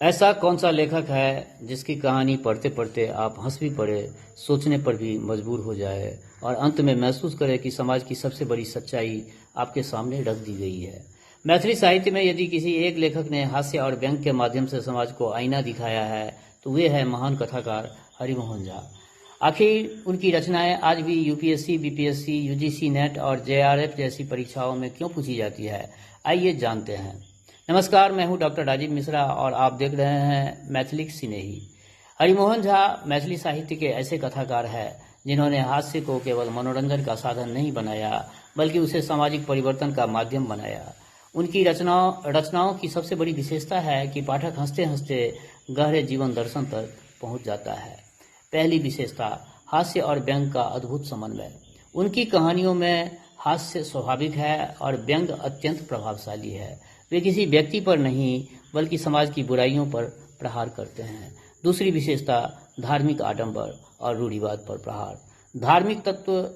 ऐसा कौन सा लेखक है जिसकी कहानी पढ़ते पढ़ते आप हंस भी पड़े, सोचने पर भी मजबूर हो जाए और अंत में महसूस करे कि समाज की सबसे बड़ी सच्चाई आपके सामने रख दी गई है। मैथिली साहित्य में यदि किसी एक लेखक ने हास्य और व्यंग के माध्यम से समाज को आईना दिखाया है तो वे है महान कथाकार हरिमोहन झा। आखिर उनकी रचनाएं आज भी यूपीएससी, बीपीएससी, यूजीसी नेट और जेआरएफ जैसी परीक्षाओं में क्यों पूछी जाती है, आइए जानते हैं। नमस्कार, मैं हूं डॉक्टर राजीव मिश्रा और आप देख रहे हैं मैथिली सिनेही। हरिमोहन झा मैथिली साहित्य के ऐसे कथाकार हैं जिन्होंने हास्य को केवल मनोरंजन का साधन नहीं बनाया बल्कि उसे सामाजिक परिवर्तन का माध्यम बनाया। उनकी रचनाओं की सबसे बड़ी विशेषता है कि पाठक हंसते हंसते गहरे जीवन दर्शन तक पहुंच जाता है। पहली विशेषता, हास्य और व्यंग का अद्भुत समन्वय। उनकी कहानियों में हास्य स्वाभाविक है और व्यंग अत्यंत प्रभावशाली है। वे किसी व्यक्ति पर नहीं बल्कि समाज की बुराइयों पर प्रहार करते हैं। दूसरी विशेषता, धार्मिक आडंबर और रूढ़िवाद पर प्रहार। धर्मक तत्व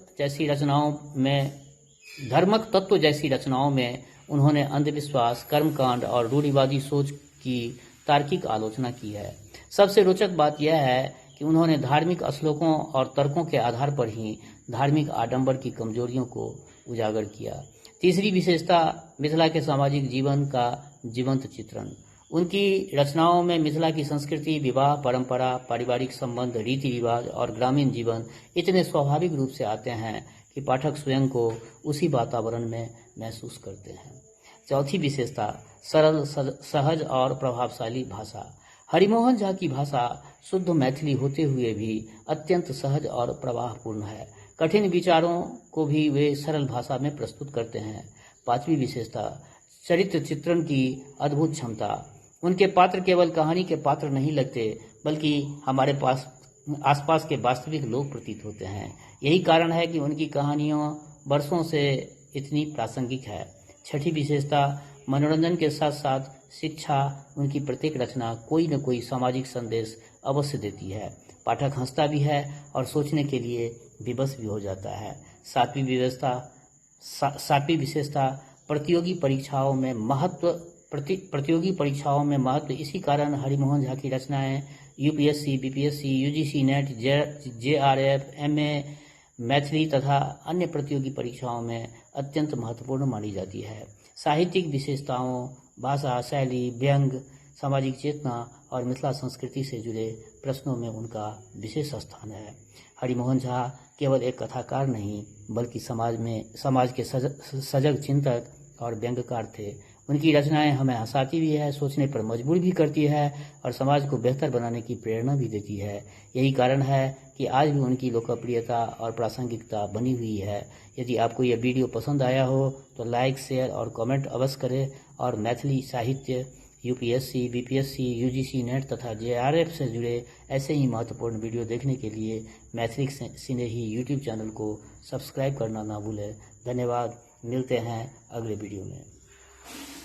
जैसी रचनाओं में उन्होंने अंधविश्वास, कर्मकांड और रूढ़िवादी सोच की तार्किक आलोचना की है। सबसे रोचक बात यह है कि उन्होंने धार्मिक श्लोकों और तर्कों के आधार पर ही धार्मिक आडंबर की कमजोरियों को उजागर किया। तीसरी विशेषता, मिथिला के सामाजिक जीवन का जीवंत चित्रण। उनकी रचनाओं में मिथिला की संस्कृति, विवाह परंपरा, पारिवारिक संबंध, रीति रिवाज और ग्रामीण जीवन इतने स्वाभाविक रूप से आते हैं कि पाठक स्वयं को उसी वातावरण में महसूस करते हैं। चौथी विशेषता, सरल, सहज और प्रभावशाली भाषा। हरिमोहन झा की भाषा शुद्ध मैथिली होते हुए भी अत्यंत सहज और प्रवाहपूर्ण है। कठिन विचारों को भी वे सरल भाषा में प्रस्तुत करते हैं। पांचवी विशेषता, चरित्र चित्रण की अद्भुत क्षमता। उनके पात्र केवल कहानी के पात्र नहीं लगते बल्कि हमारे आसपास के वास्तविक लोग प्रतीत होते हैं। यही कारण है कि उनकी कहानियां वर्षों से इतनी प्रासंगिक है। छठी विशेषता, मनोरंजन के साथ साथ शिक्षा। उनकी प्रत्येक रचना कोई न कोई सामाजिक संदेश अवश्य देती है। पाठक हंसता भी है और सोचने के लिए विवश भी हो जाता है। सातवीं विशेषता, प्रतियोगी परीक्षाओं में महत्व। इसी कारण हरिमोहन झा की रचनाएं UPSC, BPSC, UGC net, JRF, MA, Maithili तथा अन्य प्रतियोगी परीक्षाओं में अत्यंत महत्वपूर्ण मानी जाती है। साहित्यिक विशेषताओं, भाषा, शैली, व्यंग, सामाजिक चेतना और मिथिला संस्कृति से जुड़े प्रश्नों में उनका विशेष स्थान है। हरिमोहन झा केवल एक कथाकार नहीं बल्कि समाज के सजग चिंतक और व्यंग्यकार थे। उनकी रचनाएं हमें हंसाती भी है, सोचने पर मजबूर भी करती है और समाज को बेहतर बनाने की प्रेरणा भी देती है। यही कारण है कि आज भी उनकी लोकप्रियता और प्रासंगिकता बनी हुई है। यदि आपको यह वीडियो पसंद आया हो तो लाइक, शेयर और कमेंट अवश्य करें और मैथिली साहित्य, यूपीएससी, बीपीएससी, यूजीसी नेट तथा जेआरएफ से जुड़े ऐसे ही महत्वपूर्ण वीडियो देखने के लिए मैथिली सिनेही यूट्यूब चैनल को सब्सक्राइब करना ना भूलें। धन्यवाद। मिलते हैं अगले वीडियो में।